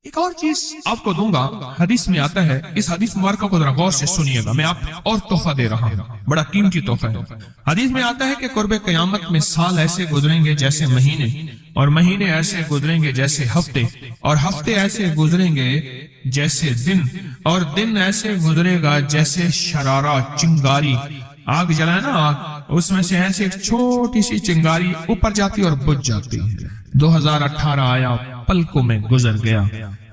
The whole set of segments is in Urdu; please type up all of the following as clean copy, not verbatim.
ایک اور چیز آپ کو دوں گا، حدیث میں آتا ہے، اس حدیث مبارکہ کو ذرا غور سے سنیے گا، میں آپ اور تحفہ دے رہا ہوں، بڑا قیمتی تحفہ ہے۔ حدیث میں آتا ہے کہ قرب قیامت میں سال ایسے گزریں گے جیسے مہینے، اور مہینے ایسے گزریں گے جیسے ہفتے، اور ہفتے ایسے گزریں گے جیسے دن، اور دن ایسے گزرے گا جیسے شرارہ، چنگاری، آگ جلائے نا آگ، اس میں سے ایسے ایک چھوٹی سی چنگاری اوپر جاتی اور بجھ جاتی ہے۔ 2018 آیا، پلکوں میں گزر گیا،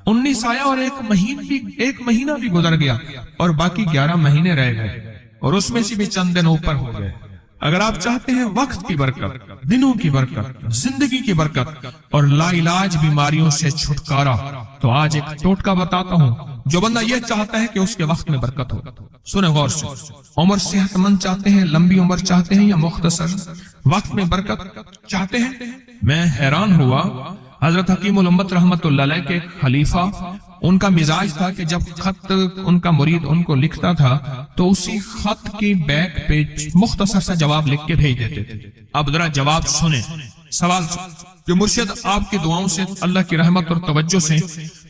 19 آیا اور ایک مہینہ بھی گزر گیا، اور باقی 11 مہینے رہ گئے، اور اس میں سے بھی چند دن اوپر ہو گئے۔ اگر آپ چاہتے ہیں وقت کی برکت، دنوں کی برکت، زندگی کی برکت اور لا علاج بیماریوں سے چھٹکارا، تو آج ایک ٹوٹکا بتاتا ہوں۔ جو بندہ یہ چاہتا ہے کہ اس کے وقت میں برکت ہو، سنیں غور سے، عمر صحت مند چاہتے ہیں، لمبی عمر چاہتے ہیں یا مختصر وقت میں برکت چاہتے ہیں؟ میں حیران ہوا، حضرت حکیم الامت رحمت اللہ علیہ کے خلیفہ، ان کا مزاج تھا کہ جب خط ان کا مرید ان کو لکھتا تھا تو اسی خط کی بیک پہ مختصر سا جواب لکھ کے بھیج دیتے تھے۔ اب ذرا جواب سنیں، سوال جو مرشد آپ کی دعاؤں سے، اللہ کی رحمت اور توجہ سے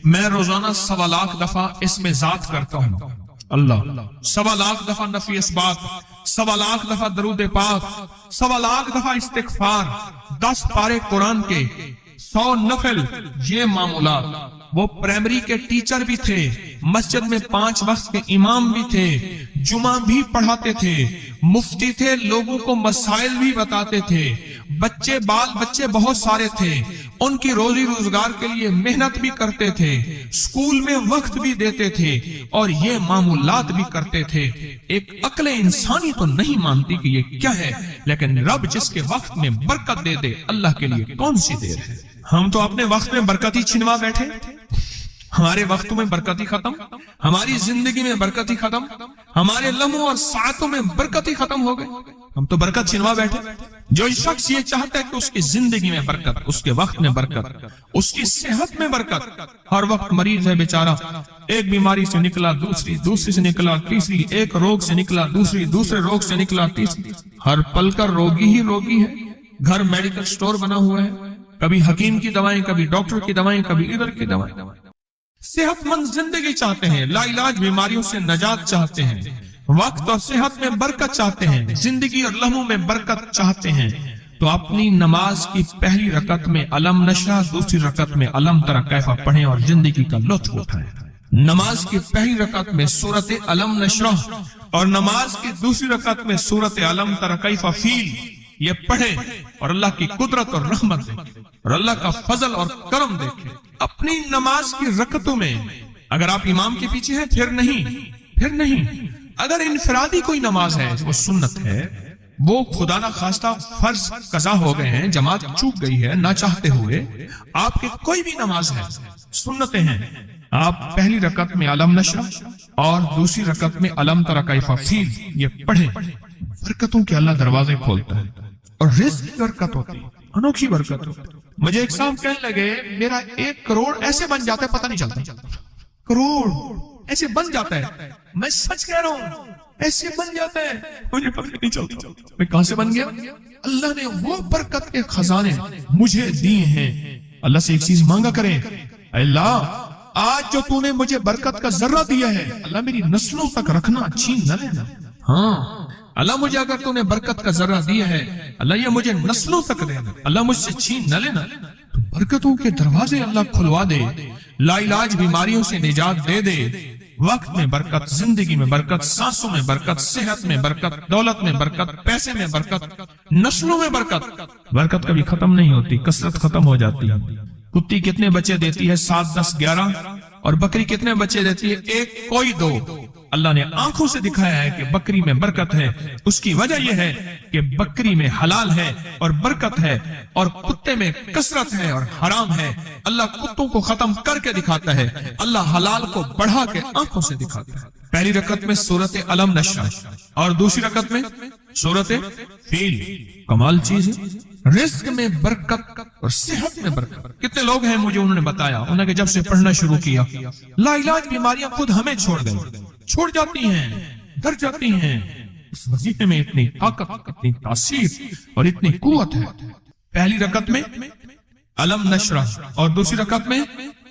میں روزانہ 1.25 لاکھ دفعہ اس میں ذات کرتا ہوں، اللہ 1.25 لاکھ دفعہ نفی اثبات، 1.25 لاکھ دفعہ درود پاک، 1.25 لاکھ دفعہ استغفار، 10 پارے قرآن کے، 100 نفل، یہ معمولات۔ وہ پرائمری کے ٹیچر بھی تھے، مسجد میں 5 وقت کے امام بھی تھے، جمعہ بھی پڑھاتے تھے، مفتی تھے، لوگوں کو مسائل بھی بتاتے تھے، بال بچے بہت سارے تھے، ان کی روزی روزگار کے لیے محنت بھی کرتے تھے، اسکول میں وقت بھی دیتے تھے، اور یہ معمولات بھی کرتے تھے۔ ایک عقل انسانی تو نہیں مانتی کہ یہ کیا ہے، لیکن رب جس کے وقت میں برکت دے دے، اللہ کے لیے کون سی دیر ہے۔ ہم تو اپنے وقت میں برکت ہی چھنوا بیٹھے، ہمارے وقتوں میں برکت ہی ختم، ہماری زندگی میں برکت ہی ختم، ہمارے لمحوں اور ساعتوں میں برکت ہی ختم ہو گئے، ہم تو برکت چھنوا بیٹھے۔ جو شخص یہ چاہتا ہے کہ اس کی زندگی میں برکت، اس کے وقت میں برکت، اس کی صحت میں برکت، ہر وقت مریض ہے بیچارہ، ایک بیماری سے نکلا دوسری سے نکلا تیسری، ایک روگ سے نکلا دوسرے روگ سے نکلا تیسری، ہر پل کا روگی ہی روگی ہے۔ گھر میڈیکل سٹور بنا ہوا ہے، کبھی حکیم کی دوائیں، کبھی ڈاکٹر کی دوائیں، کبھی ادھر کی دوائیں۔ صحت مند زندگی چاہتے ہیں، لا علاج بیماریوں سے نجات چاہتے ہیں، وقت اور صحت میں برکت چاہتے ہیں، زندگی اور لمحوں میں برکت چاہتے ہیں، تو اپنی نماز کی پہلی رکعت میں علم نشرح، دوسری رکعت میں علم تری کیف پڑھیں اور زندگی کا لطف اٹھائیں۔ نماز کی پہلی رکعت میں سورت علم نشرح اور نماز کی دوسری رکعت میں سورت علم تری کیف فیل، یہ پڑھیں اور اللہ کی قدرت اور رحمت دیکھیں اور اللہ کا فضل اور کرم دیکھیں۔ اپنی نماز کی رکعتوں میں اگر آپ امام کے پیچھے ہیں پھر نہیں، اگر انفرادی کوئی نماز ہے، وہ سنت ہے، وہ خدا نہ خواستہ فرض قضا ہو گئے ہیں، جماعت چوک گئی ہے نہ چاہتے ہوئے، آپ کے کوئی بھی نماز ہے، سنتیں ہیں، آپ پہلی رکعت میں علم نشرح اور دوسری رکعت میں علم تری کیف فیل یہ پڑھیں، برکتوں کے اللہ دروازے کھولتا ہے اور رزق کی برکت ہوتی ہے، انوکھی برکت ہوتی ہے۔ مجھے ایک صاحب کہنے لگے میرا 1 کروڑ ایسے بن جاتا ہے، پتہ نہیں چلتا، کروڑ ایسے بن جاتا ہے، میں سچ کہہ رہا ہوں ایسے بن جاتا ہے، مجھے پتہ نہیں چلتا میں کہاں سے بن گیا۔ اللہ نے وہ برکت کے خزانے مجھے دیے ہیں۔ اللہ سے ایک چیز مانگا کریں، اللہ آج جو تو نے مجھے برکت کا ذرہ دیا ہے، اللہ میری نسلوں تک رکھنا، چھین نہ لینا۔ ہاں اللہ مجھے اگر تو نے برکت کا ذرہ دیا ہے، اللہ یہ مجھے نسلوں تک دینا، اللہ مجھ سے چھین نہ لینا۔ تو برکتوں کے دروازے اللہ کھلوا دے، لا علاج بیماریوں سے نجات دے دے، وقت میں برکت، زندگی میں برکت، سانسوں میں برکت، صحت میں برکت، دولت میں برکت، پیسے میں برکت، نسلوں میں برکت۔ برکت کبھی ختم نہیں ہوتی، کثرت ختم ہو جاتی ہے۔ کتی کتنے بچے دیتی ہے؟ 7، 10، 11، اور بکری کتنے بچے دیتی ہے؟ 1، کوئی 2۔ اللہ نے آنکھوں سے دکھایا ہے کہ بکری میں برکت ہے، اس کی وجہ یہ ہے کہ بکری میں حلال ہے اور برکت ہے، اور کتے میں کثرت ہے اور حرام ہے۔ اللہ کتوں کو ختم کر کے دکھاتا ہے، اللہ حلال کو بڑھا کے آنکھوں سے دکھاتا ہے۔ پہلی رکعت میں سورت علم نشرح اور دوسری رکعت میں سورت فیل، کمال چیز ہے۔ رزق میں برکت اور صحت میں برکت۔ کتنے لوگ ہیں مجھے انہوں نے بتایا، انہوں نے جب سے پڑھنا شروع کیا، لا علاج بیماریاں خود ہمیں چھوڑ جاتی ہیں، ڈر جاتی ہیں۔ اس وظیفے میں اتنی طاقت، اتنی تاثیر اور اتنی قوت ہے۔ پہلی رکعت میں علم نشرح اور دوسری رکعت میں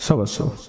125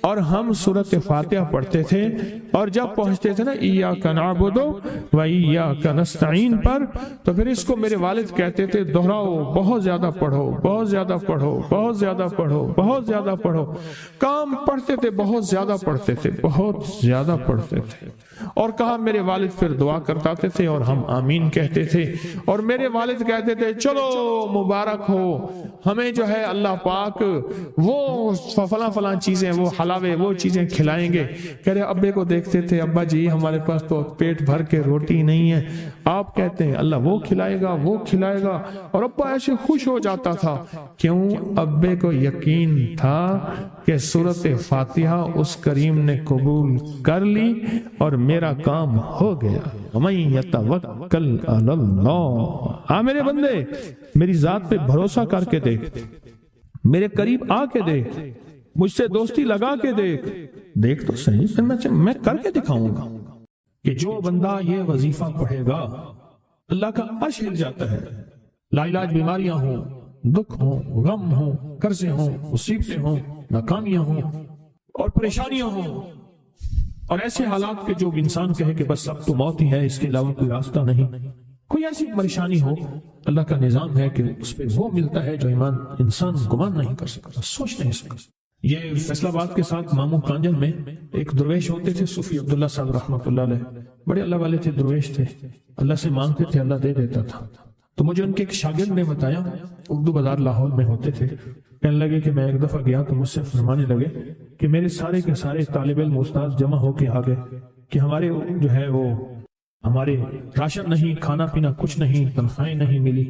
اور ہم سورت فاتحہ پڑھتے تھے، اور جب پہنچتے تھے نا ایاک نعبد و ایاک نستعین پر، تو پھر اس کو میرے والد کہتے تھے دہراؤ، بہت زیادہ پڑھو، بہت زیادہ پڑھو، بہت زیادہ پڑھو، بہت زیادہ پڑھو۔ کام پڑھتے تھے، بہت زیادہ پڑھتے تھے، بہت زیادہ پڑھتے تھے۔ اور کہا میرے والد پھر دعا کرتاتے تھے اور ہم آمین کہتے تھے، اور میرے والد کہتے تھے چلو مبارک ہو، ہمیں جو ہے اللہ پاک وہ فلاں فلاں چیزیں، وہ حلاوے، وہ چیزیں کھلائیں گے۔ کہہ رہے ابے کو دیکھتے تھے، ابا جی ہمارے پاس تو پیٹ بھر کے روٹی نہیں ہے، آپ کہتے ہیں اللہ وہ کھلائے گا، وہ کھلائے گا، اور ابا ایسے خوش ہو جاتا تھا۔ کیوں؟ ابے کو یقین تھا کہ سورت فاتحہ اس کریم نے قبول کر لی اور میرا کام ہو گیا۔ وَمَن يَتَوَكَّلْ عَلَى اللَّهِ، میرے بندے میری ذات پہ بھروسہ کر کے دیکھ، میرے قریب آ کے دیکھ، مجھ سے دوستی لگا کے دیکھ تو صحیح، پھر میں کر کے دکھاؤں گا کہ جو بندہ یہ وظیفہ پڑھے گا اللہ کا عرش ہل جاتا ہے۔ لا علاج بیماریاں ہوں، دکھ ہوں، غم ہوں، قرضے ہوں، مصیبتیں ہوں، ناکامیاں ہوں اور پریشانیاں ہوں، اور ایسے حالات کے جو انسان کہے کہ بس اب تو موت ہی ہے، اس کے علاوہ کوئی راستہ نہیں، کوئی ایسی پریشانی ہو، اللہ کا نظام ہے کہ اس پہ وہ ملتا ہے جو ایمان انسان گمان نہیں کر سکتا، سوچ نہیں سکتا۔ یہ فیصل آباد کے ساتھ ماموں کانجن میں ایک درویش ہوتے تھے، صوفی عبداللہ صاحب رحمۃ اللہ علیہ، بڑے اللہ والے تھے، درویش تھے، اللہ سے مانگتے تھے، اللہ دے دیتا تھا۔ تو مجھے ان کے ایک شاگرد نے بتایا، اردو بازار لاہور میں ہوتے تھے، کہنے لگے کہ میں ایک دفعہ گیا تو مجھ سے فرمانے لگے کہ میرے سارے کے سارے طالب علم استاد جمع ہو کے آگے کہ ہمارے جو ہے وہ ہمارے راشن نہیں، کھانا پینا کچھ نہیں، تنخواہیں نہیں ملی،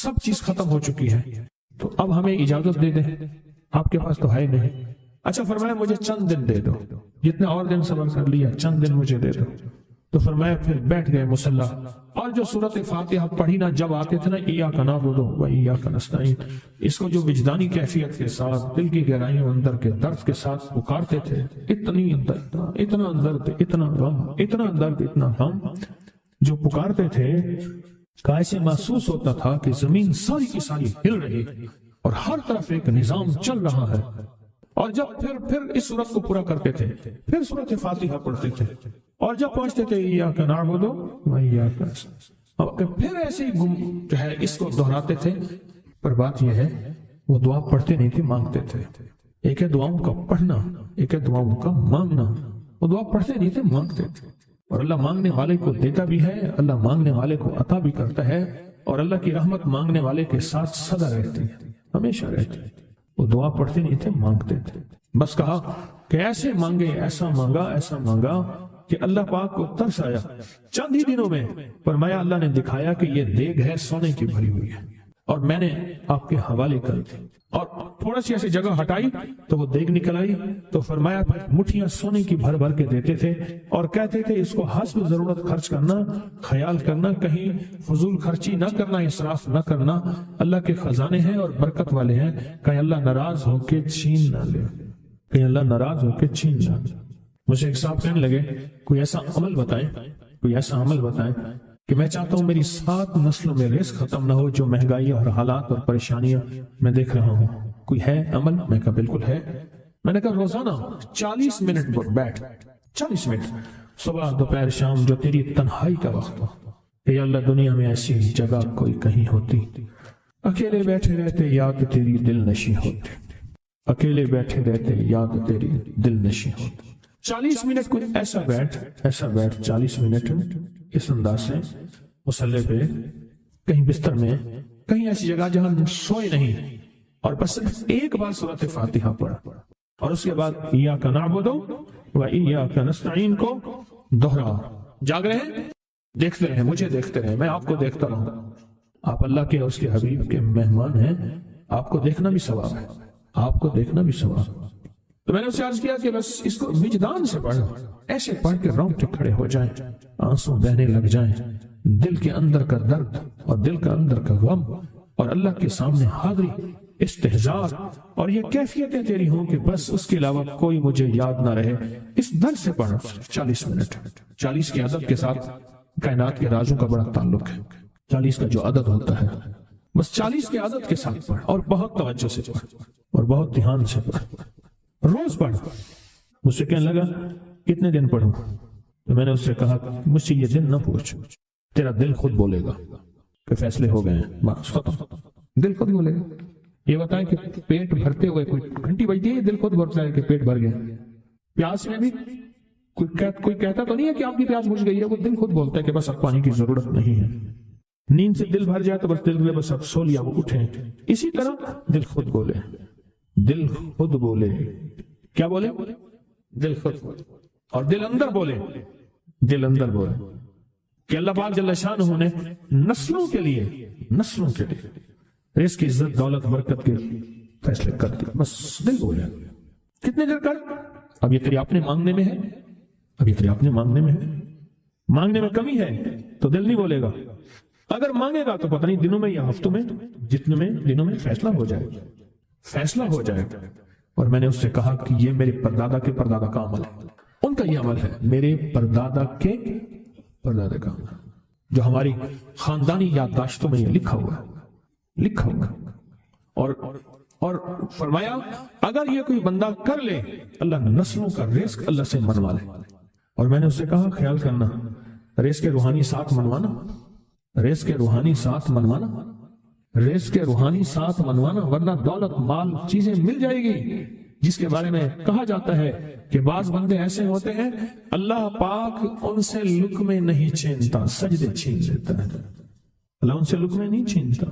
سب چیز ختم ہو چکی ہے، تو اب ہمیں اجازت دے دیں، آپ کے پاس تو ہے نہیں۔ اچھا فرمایا مجھے چند دن دے دو، جتنے اور دن صبر کر لیا، چند دن مجھے دے دو۔ تو فرمایا پھر بیٹھ گئے مصلی، اور جو سورت فاتحہ پڑھی نا جب آتے تھے نا ایاک نعبد و ایاک نستعین، اس کو جو وجدانی کیفیت کے ساتھ، دل کی گہرائیوں اندر کے درد کے ساتھ پکارتے تھے، اتنا درد، اتنا غم، اتنا درد، اتنا غم جو پکارتے تھے کہ ایسے محسوس ہوتا تھا کہ زمین ساری کی ساری ہل رہی اور ہر طرف ایک نظام چل رہا ہے۔ اور جب پھر اس صورت کو پورا کرتے تھے، پھر سورت فاتحہ پڑھتے تھے، اور جب پہنچتے تھے ایاک نعبد و ایاک نستعین، پھر ایسے ہی جو ہے اس کو دہراتے تھے۔ پر بات یہ ہے وہ دعا پڑھتے نہیں تھے، مانگتے تھے۔ ایک ہے دعاؤں کا پڑھنا، ایک ہے دعاؤں کا مانگنا۔ وہ دعا پڑھتے نہیں تھے، مانگتے تھے، اور اللہ مانگنے والے کو دیتا بھی ہے، اللہ مانگنے والے کو عطا بھی کرتا ہے، اور اللہ کی رحمت مانگنے والے کے ساتھ سدا رہتی ہے، ہمیشہ رہتی ہے۔ وہ دعا پڑھتے نہیں تھے، مانگتے تھے۔ بس کہا کہ ایسے مانگے، ایسا مانگا، ایسا مانگا کہ اللہ پاک کو ترس آیا۔ چند ہی دنوں میں فرمایا اللہ نے دکھایا کہ یہ دیگ ہے سونے کی بھری ہوئی ہے، اور میں نے آپ کے حوالے کر دی، اور تھوڑا سی ایسی جگہ ہٹائی تو وہ دیگ نکل آئی۔ تو فرمایا پھر مٹھیاں سونے کی بھر بھر کے دیتے تھے، اور کہتے تھے اس کو حسب ضرورت خرچ کرنا، خیال کرنا، کہیں فضول خرچی نہ کرنا، اسراف نہ کرنا، اللہ کے خزانے ہیں اور برکت والے ہیں، کہیں اللہ ناراض ہو کے چھین نہ لے، کہیں اللہ ناراض ہو کے چھین نہ لے۔ مجھے ایک صاحب کہنے لگے کوئی ایسا عمل بتائیں، کوئی ایسا عمل بتائیں کہ میں چاہتا ہوں میری 7 نسلوں میں رزق ختم نہ ہو، جو مہنگائی اور حالات اور پریشانیاں میں دیکھ رہا ہوں، کوئی ہے عمل؟ میں کہا بالکل ہے۔ میں نے کہا روزانہ 40 منٹ بیٹھ، 40 منٹ صبح دوپہر شام، جو تیری تنہائی کا وقت ہو، کہ یا اللہ دنیا میں ایسی جگہ کوئی کہیں ہوتی، اکیلے بیٹھے رہتے یاد تیری دل نشیں ہوتی، اکیلے بیٹھے رہتے یاد تیری دل نشیں ہوتی۔ 40 منٹ کوئی ایسا بیٹھ 40 منٹ اس انداز سے مصلی پہ، کہیں بستر میں، کہیں ایسی جگہ جہاں سوئے نہیں، اور بس صرف ایک بار سورت فاتحہ پڑھا، اور اس کے بعد ایاک نعبد و ایاک نستعین کو دوہرا۔ جاگ رہے ہیں، دیکھتے رہے، مجھے دیکھتے رہے، میں آپ کو دیکھتا رہوں۔ آپ اللہ کے اور اس کے حبیب کے مہمان ہیں، آپ کو دیکھنا بھی ثواب ہے، آپ کو دیکھنا بھی ثواب ہے۔ تو میں نے اسے عرض کیا کہ بس اس کو وجدان سے پڑھو، ایسے پڑھ کے رونگٹے کھڑے ہو جائیں، آنسو بہنے لگ جائیں، دل کے اندر کا درد اور دل کا اندر کا غم اور اللہ کے سامنے حاضری، استحضار، اور یہ کیفیتیں تیری ہوں کہ بس اس کے علاوہ کوئی مجھے یاد نہ رہے۔ اس درد سے پڑھو 40 منٹ۔ 40 کی عدد کے ساتھ کائنات کے رازوں کا بڑا تعلق ہے۔ 40 کا جو عدد ہوتا ہے، بس 40 کے عدد کے ساتھ پڑھ، اور بہت توجہ سے پڑھ، اور بہت دھیان سے پڑھ، روز پڑھ۔ مجھ سے کہنے لگا کتنے دن پڑھوں؟ تو میں نے اس سے کہا مجھ سے یہ دن نہ پوچھ، تیرا دل خود بولے گا کہ فیصلے ہو گئے ہیں، بس ختم، دل خود بولے گا۔ یہ بتائیں کہ پیٹ بھرتے ہوئے کوئی گھنٹی بجتی ہے دل خود بولتا ہے کہ پیٹ بھر گیا۔ پیاس میں بھی کوئی کہتا تو نہیں ہے کہ آپ کی پیاس بجھ گئی ہے، وہ دل خود بولتا ہے کہ بس اب پانی کی ضرورت نہیں ہے۔ نیند سے دل بھر جائے تو بس دل میں بس اب سو لیا، وہ اٹھیں۔ اسی طرح دل خود بولے، دل خود بولے، کیا بولے؟ دل خود بولے، اور دل اندر بولے، دل اندر بولے کہ اللہ پاک جل شانہ نے نسلوں کے لیے رزق، عزت، دولت، برکت کے فیصلے کر دیے، بس دل بولے۔ کتنے دیر کر؟ اب یہ تیری اپنے مانگنے میں ہے، اب یہ تیری اپنے مانگنے میں ہے۔ مانگنے میں کمی ہے تو دل نہیں بولے گا، اگر مانگے گا تو پتہ نہیں دنوں میں یا ہفتوں میں، جتنے میں دنوں میں فیصلہ ہو جائے گا۔ اور میں نے اس سے کہا کہ یہ میرے پردادا کے پردادا کا عمل ہے، ان کا یہ عمل ہے، میرے پردادا کے پردادا کا عمل، جو ہماری خاندانی یادداشتوں میں یہ لکھا ہوا ہے۔ اور فرمایا اگر یہ کوئی بندہ کر لے اللہ نسلوں کا رزق اللہ سے منوا لے۔ اور میں نے اس سے کہا خیال کرنا، رزق کے روحانی ساتھ منوانا، رزق کے روحانی ساتھ منوانا، رزق کے روحانی ساتھ منوانا، ورنہ دولت، مال، چیزیں مل جائے گی جس کے بارے میں کہا جاتا ہے کہ بعض بندے ایسے ہوتے ہیں اللہ پاک ان سے لقمے نہیں چھینتا، سجدے چھین لیتا ہے۔ اللہ ان سے لقمے نہیں چھینتا،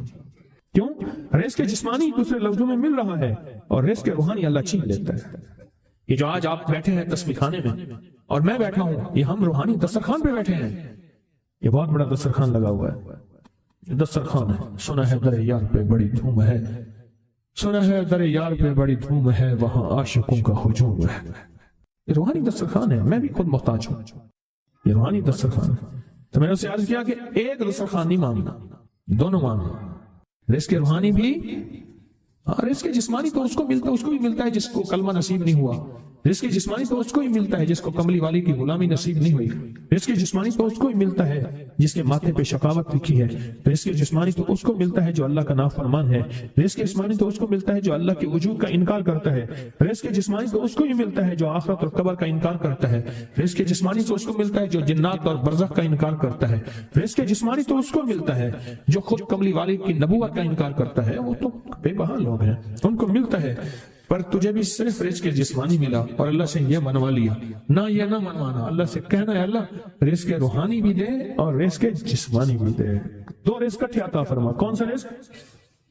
کیوں؟ رزق جسمانی دوسرے لفظوں میں مل رہا ہے، اور رزق روحانی اللہ چھین لیتا ہے۔ یہ جو آج آپ بیٹھے ہیں تسبیح خانے میں اور میں بیٹھا ہوں، یہ ہم روحانی دسترخوان پہ بیٹھے ہیں۔ یہ بہت بڑا دسترخوان لگا ہوا ہے، دسترخوان ہے۔ سنا ہے در یار پہ بڑی دھوم ہے، سنا ہے در یار پہ بڑی دھوم ہے، وہاں عاشقوں کا ہجوم ہے۔ یہ روحانی دسترخوان ہے، میں بھی خود محتاج ہوں، یہ روحانی دسترخوان ہے۔ تو میں نے اسے عرض کیا کہ ایک دسترخوان نہیں مانگنا، دونوں مانگنا، رزق روحانی بھی، رزق جسمانی تو اس کو بھی ملتا ہے جس کو کلمہ نصیب نہیں ہوا، رزق جسمانی تو اس کو ہی ملتا ہے جس کو کملی والی کی غلامی نصیب نہیں ہوئی، رزق جسمانی تو اس کو ہی ملتا ہے جس کے ماتھے پہ شقاوت لکھی ہے، رزق جسمانی تو اس کو ملتا ہے جو اللہ کا نافرمان ہے، رزق جسمانی تو اس کو ملتا ہے جو اللہ کے وجود کا انکار کرتا ہے، رزق جسمانی تو اس کو ہی ملتا ہے جو آخرت اور قبر کا انکار کرتا ہے، رزق جسمانی تو اس کو ملتا ہے جو جنات اور برزخ کا انکار کرتا ہے، رزق جسمانی تو اس کو ملتا ہے جو خود کملی والی کی نبوت کا انکار کرتا ہے، وہ تو بے بہا لوگ ہیں، ان کو ملتا ہے۔ پر تجھے بھی صرف رزق جسمانی ملا اور اللہ سے یہ منوا لیا، نہ یہ نہ منوانا، اللہ سے کہنا ہے اللہ رزق روحانی بھی دے اور رزق جسمانی بھی دے، دو رزق اکٹھے عطا فرما۔ کون سا رزق؟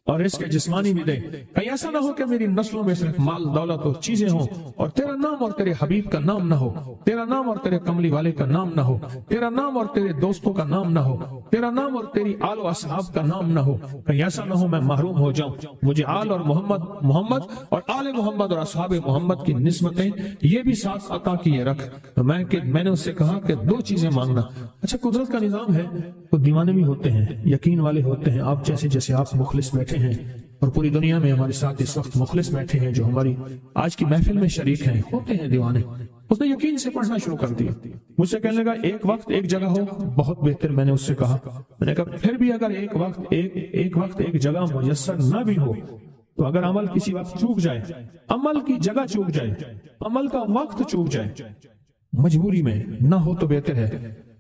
اور رزق جسمانی بھی دے، کہیں ایسا نہ ہو کہ میری نسلوں میں صرف مال، دولت اور چیزیں ہوں اور تیرا نام اور تیرے حبیب کا نام نہ ہو، تیرا نام اور تیرے کملی والے کا نام نہ ہو، تیرا نام اور تیرے دوستوں کا نام نہ ہو، تیرا نام اور تیری آل و اصحاب کا نام نہ ہو، کہیں ایسا نہ ہو میں محروم ہو جاؤں۔ مجھے آل اور محمد اور آل محمد اور اصحاب محمد کی نسبتیں یہ بھی ساتھ عطا کیے رکھ۔ تو میں نے اس سے کہا کہ دو چیزیں مانگنا۔ اچھا قدرت کا نظام ہے، تو دیوانے بھی ہوتے ہیں، یقین والے ہوتے ہیں، آپ جیسے آپ مخلص بیٹھے ہیں اور پوری دنیا میں ہمارے ساتھ اس وقت مخلص بیٹھے ہیں جو ہماری آج کی محفل میں شریک ہیں، ہوتے ہیں دیوانے۔ اس نے یقین سے پڑھنا شروع کر دیا، مجھ سے کہنے لگا ایک وقت ایک جگہ ہو بہت بہتر۔ میں نے اس سے کہا، میں نے کہا پھر بھی اگر ایک وقت ایک جگہ میسر نہ بھی ہو تو اگر عمل کسی وقت چوک جائے، عمل کی جگہ چوک جائے، عمل کا وقت چوک جائے، مجبوری میں نہ ہو تو بہتر ہے،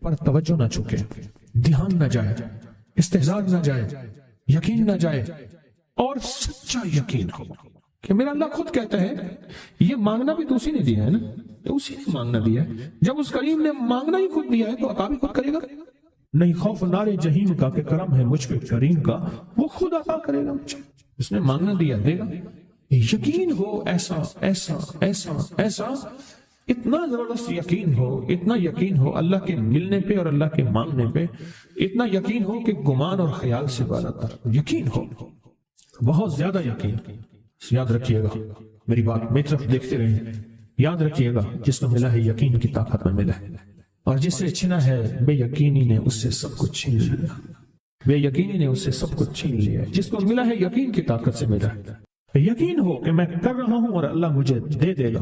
پر توجہ نہ چوکے، دھیان نہ جائے، استحضار نہ جائے، یقین نہ جائے، اور سچا یقین ہو کہ میرا اللہ خود کہتا ہے یہ مانگنا بھی تو اسی نے دیا ہے نا، اسی نے مانگنا دیا ہے، جب اس کریم نے مانگنا ہی خود دیا ہے تو عطا بھی خود کرے گا۔ نہیں خوف نار جہیم کا کہ کرم ہے مجھ پہ کریم کا، وہ خود عطا کرے گا مجھے، اس نے مانگنا دیا دے گا۔ یقین ہو ایسا ایسا ایسا ایسا، اتنا زبردست یقین ہو، اتنا یقین ہو اللہ کے ملنے پہ اور اللہ کے مانگنے پہ، اتنا یقین ہو کہ گمان اور خیال سے بالاتر یقین ہو، بہت زیادہ یقین۔ یاد رکھیے گا میری بات، میری طرف دیکھتے رہیں، یاد رکھیے گا جس کو ملا ہے یقین کی طاقت میں ملا ہے، اور جس سے چھنا ہے بے یقینی نے اس سے سب کچھ چھین لیا، بے یقینی نے اس سے سب کچھ چھین لیا۔ جس کو ملا ہے یقین کی طاقت سے ملا ہے، یقین ہو کہ میں کر رہا ہوں اور اللہ مجھے دے دے گا،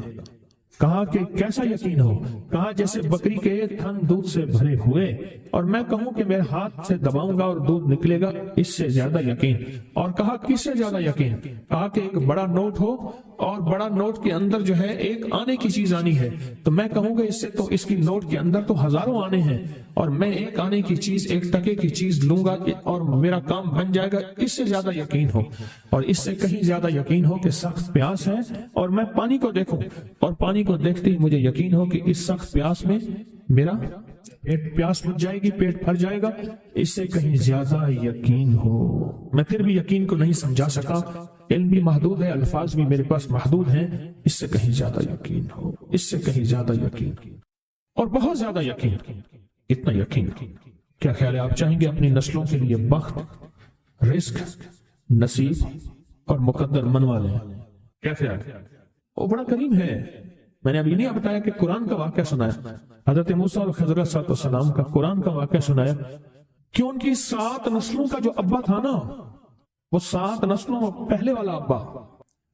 کہا کہ کیسا یقین ہو؟ کہا جیسے بکری کے تھن دودھ سے بھرے ہوئے اور میں کہوں کہ میرے ہاتھ سے دباؤں گا اور دودھ نکلے گا، اس سے زیادہ یقین۔ اور کہا کس سے زیادہ یقین؟ کہا کہ ایک بڑا نوٹ ہو اور بڑا نوٹ کے اندر جو ہے ایک آنے کی چیز آنی ہے، تو میں کہوں گا اس سے تو اس کی نوٹ کے اندر تو ہزاروں آنے ہیں، اور میں ایک آنے کی چیز، ایک ٹکے کی چیز لوں گا اور میرا کام بن جائے گا، اس سے زیادہ یقین ہو۔ اور اس سے کہیں زیادہ یقین ہو کہ سخت پیاس ہے اور میں پانی کو دیکھوں اور پانی کو دیکھتے ہی مجھے یقین ہو کہ اس سخت پیاس میں میرا پیاس بجھ جائے گی، پیٹ بھر جائے گا، اس سے کہیں زیادہ یقین ہو۔ میں پھر بھی یقین کو نہیں سمجھا سکا، علم بھی محدود ہے، الفاظ بھی میرے پاس محدود ہیں، اس سے کہیں زیادہ یقین ہو، اس سے کہیں زیادہ یقین اور بہت زیادہ یقین۔ اتنا یقین کیا خیال ہے آپ چاہیں گے اپنی نسلوں کے لیے بخت، رزق، نصیب اور مقدر منوا لیں؟ کیا خیال ہے؟ وہ بڑا کریم ہے۔ میں نے ابھی نہیں بتایا کہ قرآن کا واقعہ سنایا، حضرت موسیٰ اور خضر علیہ السلام کا قرآن کا واقعہ سنایا کہ ان کی 7 نسلوں کا جو ابا تھا نا، وہ 7 نسلوں میں پہلے والا ابا،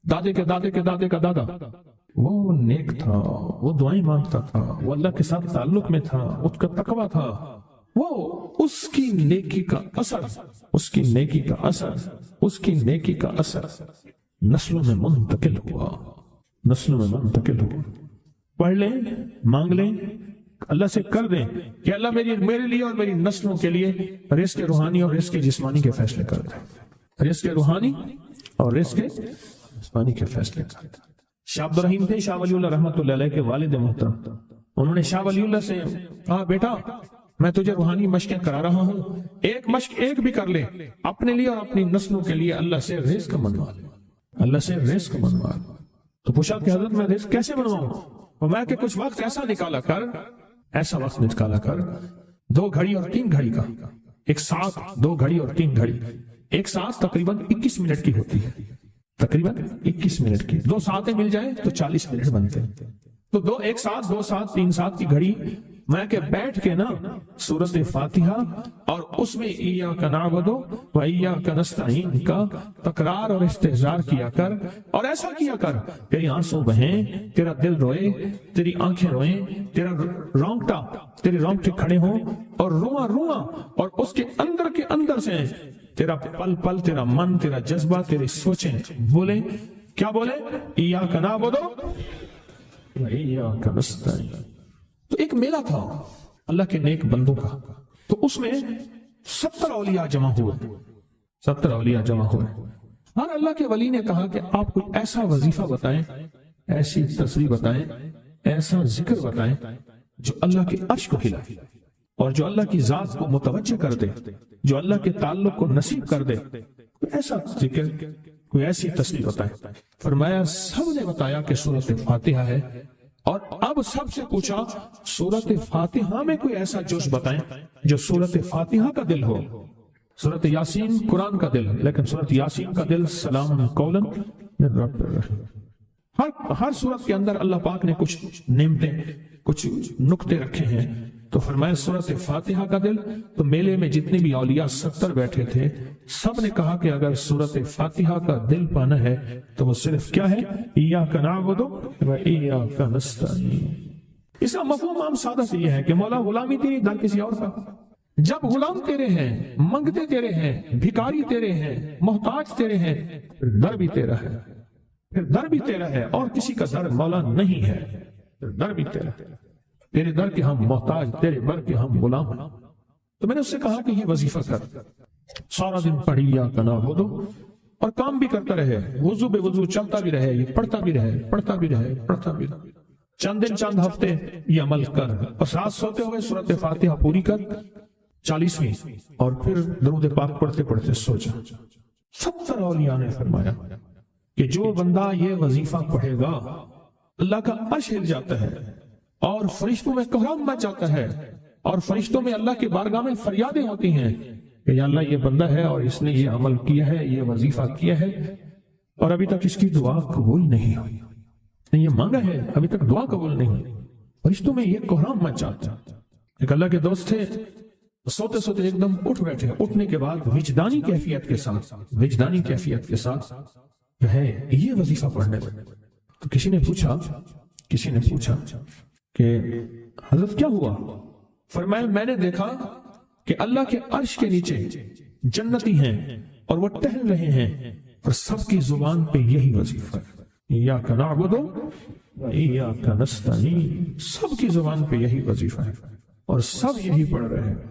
دادے کے دادے کے دادے کا دادا، وہ نیک تھا، وہ دعائیں مانگتا تھا، وہ اللہ کے ساتھ تعلق میں تھا، اس کا تقویٰ تھا، وہ اس کی نیکی کا اثر، اس کی نیکی کا اثر، اس کی نیکی کا اثر نسلوں میں منتقل ہوا، نسلوں میں منتقل ہوا۔ پڑھ لیں، مانگ لیں، اللہ سے کر دیں کہ اللہ میرے لیے اور میری نسلوں کے لیے رزق روحانی اور رزق جسمانی کے فیصلے کر دیں، رزق روحانی اور رزق جسمانی کے فیصلے کر دیں۔ شاہ عبد الرحیم تھے شاہ ولی اللہ رحمۃ اللہ علیہ کے والد محترم، انہوں نے شاہ ولی اللہ سے کہا بیٹا میں تجھے روحانی مشقیں کرا رہا ہوں، ایک مشق ایک بھی کر لے اپنے لیے اور اپنی نسلوں کے لیے، اللہ سے رزق منوا لے، اللہ سے رزق منوا لے۔ تو پوچھا کہ حضرت میں رزق کیسے بنواؤں؟ فرمایا کہ کچھ وقت ایسا نکالا کر، ایسا وقت نکالا کر 2 گھڑی اور 3 گھڑی کا، ایک ساتھ 2 گھڑی اور 3 گھڑی، ایک ساتھ تقریباً 21 منٹ کی ہوتی ہے، تقریباً 21 منٹ کی، 2 ساتیں مل جائیں تو 40 منٹ بنتے ہیں، تو 2 ایک ساتھ 2 ساتھ 3 ساتھ کی گھڑی میں کہ بیٹھ کے نا سورۃ فاتحہ اور اس میں ایاک نعبد و ایاک نستعین کا تکرار اور استحضار کیا کر، اور ایسا کیا کر تیری آنسوں بہیں، تیرا دل روئے، تیری آنکھیں روئیں، تیرے رونگٹے کھڑے ہوں اور رواں رواں، اور اس کے اندر سے تیرا پل پل، تیرا من، تیرا جذبہ، تیری سوچیں بولیں، کیا بولیں؟ ایاک نعبد و ایاک نستعین۔ تو ایک میلہ تھا اللہ کے نیک بندوں کا، تو اس میں 70 اولیاء جمع ہوئے، 70 اولیاء جمع ہوئے۔ ہر اللہ کے ولی نے کہا کہ آپ کوئی ایسا وظیفہ بتائیں، ایسی تسبیح بتائیں، ایسا ذکر بتائیں جو اللہ کے عرش کو ہلائے اور جو اللہ کی ذات کو متوجہ کر دے، جو اللہ کے تعلق کو نصیب کر دے، کوئی ایسا ذکر، کوئی ایسی تسبیح بتائیں۔ فرمایا سب نے بتایا کہ سورۃ فاتحہ ہے، اور اب سب سے پوچھا سورۃ فاتحہ میں کوئی ایسا جز بتائیں جو سورۃ فاتحہ کا دل ہو۔ سورۃ یاسین قرآن کا دل، لیکن سورۃ یاسین کا دل سلام قولا من رب الرحیم۔ ہر سورت کے اندر اللہ پاک نے کچھ نعمتیں، کچھ نقطے رکھے ہیں، تو فرمایا سورۃ فاتحہ کا دل، تو میلے میں جتنے بھی اولیاء 70 بیٹھے تھے سب نے کہا کہ اگر سورۃ فاتحہ کا دل پانا ہے تو وہ صرف کیا ہے؟ ایاک نعبد و ایاک نستعین۔ اس کا مفہوم عام سادہ سے یہ ہے کہ مولا غلامی تیری، در کسی اور کا۔ جب غلام تیرے ہیں، منگتے تیرے ہیں، بھکاری تیرے ہیں، محتاج تیرے ہیں، پھر در بھی تیرا ہے، پھر در بھی تیرا ہے، اور کسی کا در مولا نہیں ہے، پھر در بھی تیرا ہے۔ تیرے در کے ہم محتاج، تیرے بر کے ہم غلام ہیں۔ تو میں نے اس سے کہا کہ یہ وظیفہ کر، سارا دن پڑھی ایاک نعبد، اور کام بھی کرتا رہے، وضو بے وضو چلتا بھی رہے، یہ پڑھتا بھی رہے، پڑھتا بھی رہے، پڑھتا بھی رہے، چند دن چند ہفتے یہ عمل کر، اور رات سوتے ہوئے سورۃ فاتحہ پوری کر 40ویں، اور پھر درود پاک پڑھتے پڑھتے سو جا۔ 70 اولیاء نے فرمایا کہ جو بندہ یہ وظیفہ پڑھے گا اللہ کا عرش ہل جاتا ہے، اور فرشتوں میں کوہرام مچ جاتا ہے، اور فرشتوں میں اللہ کے بارگاہ میں فریادیں ہوتی ہیں کہ یا اللہ یہ بندہ ہے اور اس نے یہ عمل کیا ہے، یہ وظیفہ کیا ہے، اور ابھی تک اس کی دعا قبول نہیں ہوئی، یہ مانگا ہے ابھی تک دعا قبول نہیں ہوئی۔ فرشتوں میں یہ کوہرام مچ جاتا۔ ایک اللہ کے دوست تھے، سوتے سوتے ایک دم اٹھ بیٹھے، اٹھنے کے بعد وجدانی کیفیت کے ساتھ جو ہے یہ وظیفہ پڑھنے لگے۔ تو کسی نے پوچھا کسی نے پوچھا کہ حضرت کیا ہوا؟ فرمایا میں نے دیکھا کہ اللہ کے عرش کے نیچے جنتی ہیں اور وہ ٹہل رہے ہیں اور سب کی زبان پہ یہی وظیفہ ہے، ایاک نعبد و ایاک نستعین، سب کی زبان پہ یہی وظیفہ ہے اور سب یہی پڑھ رہے ہیں۔